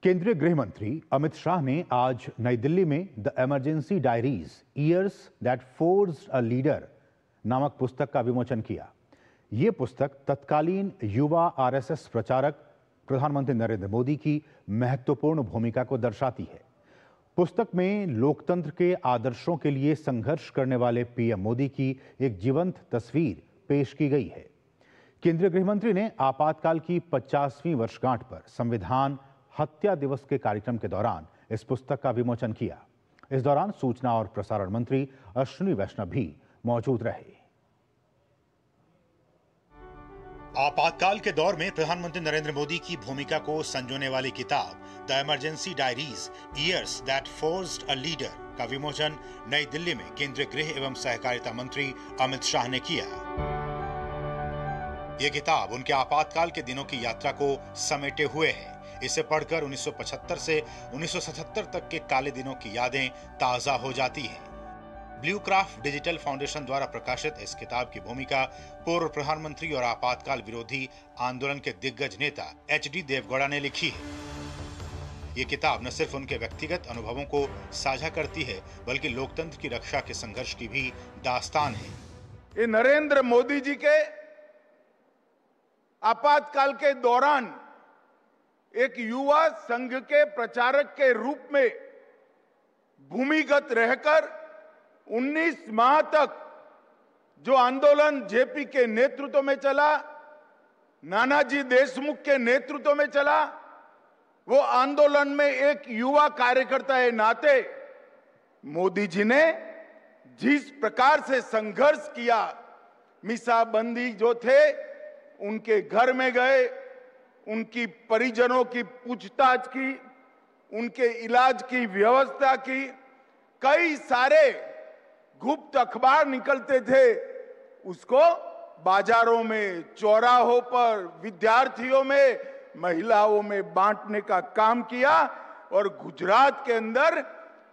केंद्रीय गृह मंत्री अमित शाह ने आज नई दिल्ली में the emergency diaries years that forced a leader नामक पुस्तक का विमोचन किया। ये पुस्तक तत्कालीन युवा आरएसएस प्रचारक प्रधानमंत्री नरेंद्र मोदी की महत्वपूर्ण भूमिका को दर्शाती है। पुस्तक में लोकतंत्र के आदर्शों के लिए संघर्ष करने वाले पीएम मोदी की एक जीवंत तस्वीर पेश की गई है। केंद्रीय गृह मंत्री ने आपातकाल की 50वीं वर्षगांठ पर संविधान हत्या दिवस के कार्यक्रम के दौरान इस पुस्तक का विमोचन किया। इस दौरान सूचना और प्रसारण मंत्री अश्विनी वैष्णव भी मौजूद रहे। आपातकाल के दौर में प्रधानमंत्री नरेंद्र मोदी की भूमिका को संजोने वाली किताब the emergency diaries years that forced a leader का विमोचन नई दिल्ली में केंद्रीय गृह एवं सहकारिता मंत्री अमित शाह ने किया। ये किताब उनके आपातकाल के दिनों की यात्रा को समेटे हुए है। इसे पढ़कर 1975 से 1977 तक के काले दिनों की यादें ताजा हो जाती हैं। ब्लू क्राफ्ट डिजिटल फाउंडेशन द्वारा प्रकाशित इस किताब की भूमिका पूर्व प्रधानमंत्री और आपातकाल विरोधी आंदोलन के दिग्गज नेता एचडी देवगौड़ा ने लिखी है। ये किताब न सिर्फ उनके व्यक्तिगत अनुभवों को साझा करती है, बल्कि लोकतंत्र की रक्षा के संघर्ष की भी दास्तान है। ये नरेंद्र मोदी जी के आपातकाल के दौरान एक युवा संघ के प्रचारक के रूप में भूमिगत रहकर 19 माह तक जो आंदोलन जेपी के नेतृत्व में चला, नानाजी देशमुख के नेतृत्व में चला, वो आंदोलन में एक युवा कार्यकर्ता के नाते मोदी जी ने जिस प्रकार से संघर्ष किया, मीसाबंदी जो थे उनके घर में गए, उनकी परिजनों की पूछताछ की, उनके इलाज की व्यवस्था की। कई सारे गुप्त अखबार निकलते थे, उसको बाजारों में, चौराहों पर, विद्यार्थियों में, महिलाओं में बांटने का काम किया और गुजरात के अंदर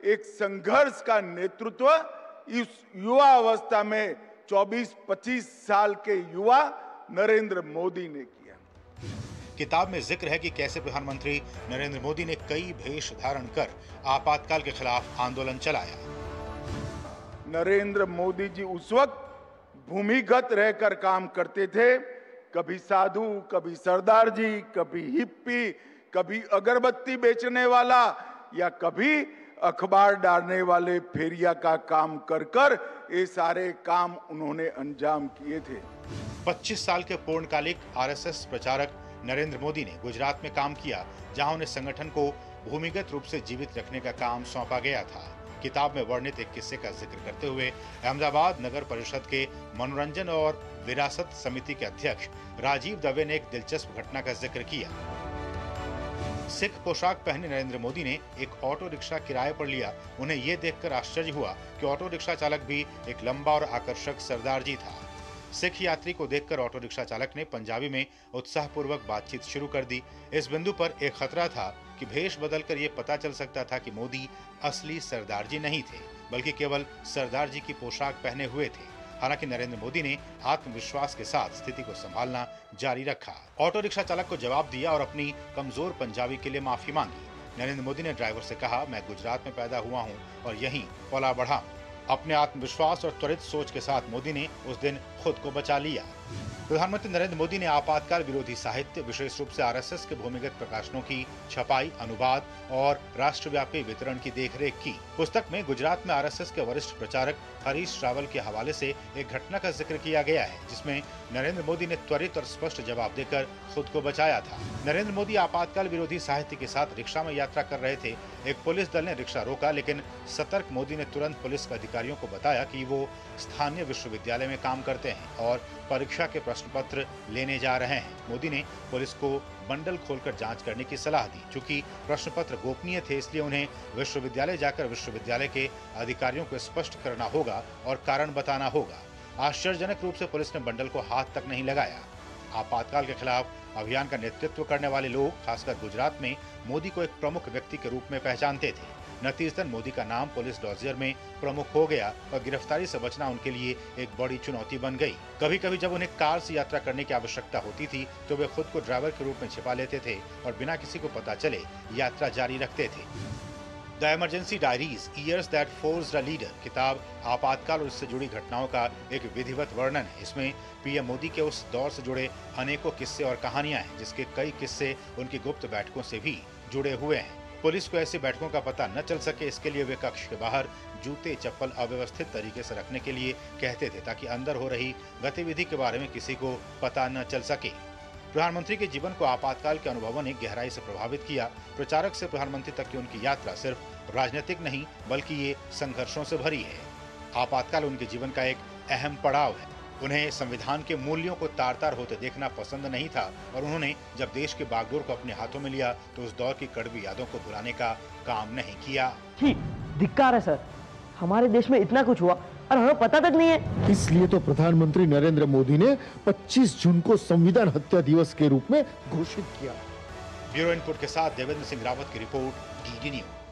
एक संघर्ष का नेतृत्व इस युवा अवस्था में 24-25 साल के युवा नरेंद्र मोदी ने किया। किताब में जिक्र है कि कैसे प्रधानमंत्री नरेंद्र मोदी ने कई भेष धारण कर आपातकाल के खिलाफ आंदोलन चलाया। नरेंद्र मोदी जी उस वक्त भूमिगत रहकर काम करते थे। कभी साधु, कभी सरदार जी, कभी हिप्पी, कभी अगरबत्ती बेचने वाला या कभी अखबार डालने वाले फेरिया का काम कर कर ये सारे काम उन्होंने अंजाम किए थे। 25 साल के पूर्णकालिक आरएसएस प्रचारक नरेंद्र मोदी ने गुजरात में काम किया, जहां उन्हें संगठन को भूमिगत रूप से जीवित रखने का काम सौंपा गया था। किताब में वर्णित एक किस्से का जिक्र करते हुए अहमदाबाद नगर परिषद के मनोरंजन और विरासत समिति के अध्यक्ष राजीव दवे ने एक दिलचस्प घटना का जिक्र किया। सिख पोशाक पहने नरेंद्र मोदी ने एक ऑटो रिक्शा किराए पर लिया। उन्हें यह देखकर आश्चर्य हुआ कि ऑटो रिक्शा चालक भी एक लंबा और आकर्षक सरदार जी था। सिख यात्री को देखकर ऑटो रिक्शा चालक ने पंजाबी में उत्साहपूर्वक बातचीत शुरू कर दी। इस बिंदु पर एक खतरा था कि भेष बदलकर यह पता चल सकता था कि मोदी असली सरदार जी नहीं थे, बल्कि केवल सरदार जी की पोशाक पहने हुए थे। हालांकि नरेंद्र मोदी ने आत्मविश्वास के साथ स्थिति को संभालना जारी रखा। ऑटो रिक्शा चालक को जवाब दिया और अपनी कमजोर पंजाबी के लिए माफी मांगी। नरेंद्र मोदी ने ड्राइवर से कहा, मैं गुजरात में पैदा हुआ हूं और यहीं पला बढ़ा। अपने आत्मविश्वास और त्वरित सोच के साथ मोदी ने उस दिन खुद को बचा लिया। प्रधानमंत्री नरेंद्र मोदी ने आपातकाल विरोधी साहित्य, विशेष रूप से आरएसएस के भूमिगत प्रकाशनों की छपाई, अनुवाद और राष्ट्रव्यापी वितरण की देखरेख की। पुस्तक में गुजरात में आरएसएस के वरिष्ठ प्रचारक हरीश रावल के हवाले से एक घटना का जिक्र किया गया है, जिसमें नरेंद्र मोदी ने त्वरित और स्पष्ट जवाब देकर खुद को बचाया था। नरेंद्र मोदी आपातकाल विरोधी साहित्य के साथ रिक्शा में यात्रा कर रहे थे। एक पुलिस दल ने रिक्शा रोका, लेकिन सतर्क मोदी ने तुरंत पुलिस अधिकारियों को बताया कि वो स्थानीय विश्वविद्यालय में काम करते हैं और परीक्षा के प्रश्न पत्र लेने जा रहे हैं। मोदी ने पुलिस को बंडल खोलकर जांच करने की सलाह दी। चूंकि प्रश्न पत्र गोपनीय थे, इसलिए उन्हें विश्वविद्यालय जाकर विश्वविद्यालय के अधिकारियों को स्पष्ट करना होगा और कारण बताना होगा। आश्चर्यजनक रूप से पुलिस ने बंडल को हाथ तक नहीं लगाया। आपातकाल के खिलाफ अभियान का नेतृत्व करने वाले लोग, खासकर गुजरात में, मोदी को एक प्रमुख व्यक्ति के रूप में पहचानते थे। नतीजतन मोदी का नाम पुलिस डॉसियर में प्रमुख हो गया और गिरफ्तारी से बचना उनके लिए एक बड़ी चुनौती बन गई। कभी कभी जब उन्हें कार से यात्रा करने की आवश्यकता होती थी तो वे खुद को ड्राइवर के रूप में छिपा लेते थे और बिना किसी को पता चले यात्रा जारी रखते थे। The emergency diaries years that forced a leader किताब आपातकाल और इससे जुड़ी घटनाओं का एक विधिवत वर्णन है। इसमें पीएम मोदी के उस दौर से जुड़े अनेकों किस्से और कहानियां हैं, जिसके कई किस्से उनकी गुप्त बैठकों से भी जुड़े हुए हैं। पुलिस को ऐसी बैठकों का पता न चल सके, इसके लिए वे कक्ष के बाहर जूते चप्पल अव्यवस्थित तरीके से रखने के लिए कहते थे, ताकि अंदर हो रही गतिविधि के बारे में किसी को पता न चल सके। प्रधानमंत्री के जीवन को आपातकाल के अनुभवों ने गहराई से प्रभावित किया। प्रचारक से प्रधानमंत्री तक की उनकी यात्रा सिर्फ राजनीतिक नहीं बल्कि ये संघर्षों से भरी है। आपातकाल उनके जीवन का एक अहम पड़ाव है। उन्हें संविधान के मूल्यों को तार-तार होते देखना पसंद नहीं था और उन्होंने जब देश के बागडोर को अपने हाथों में लिया तो उस दौर की कड़वी यादों को भुलाने का काम नहीं किया। धिक्कार है सर, हमारे देश में इतना कुछ हुआ और हमें पता तक नहीं है। इसलिए तो प्रधानमंत्री नरेंद्र मोदी ने 25 जून को संविधान हत्या दिवस के रूप में घोषित किया। ब्यूरो इनपुट के साथ देवेंद्र सिंह रावत की रिपोर्ट, डीडी न्यूज।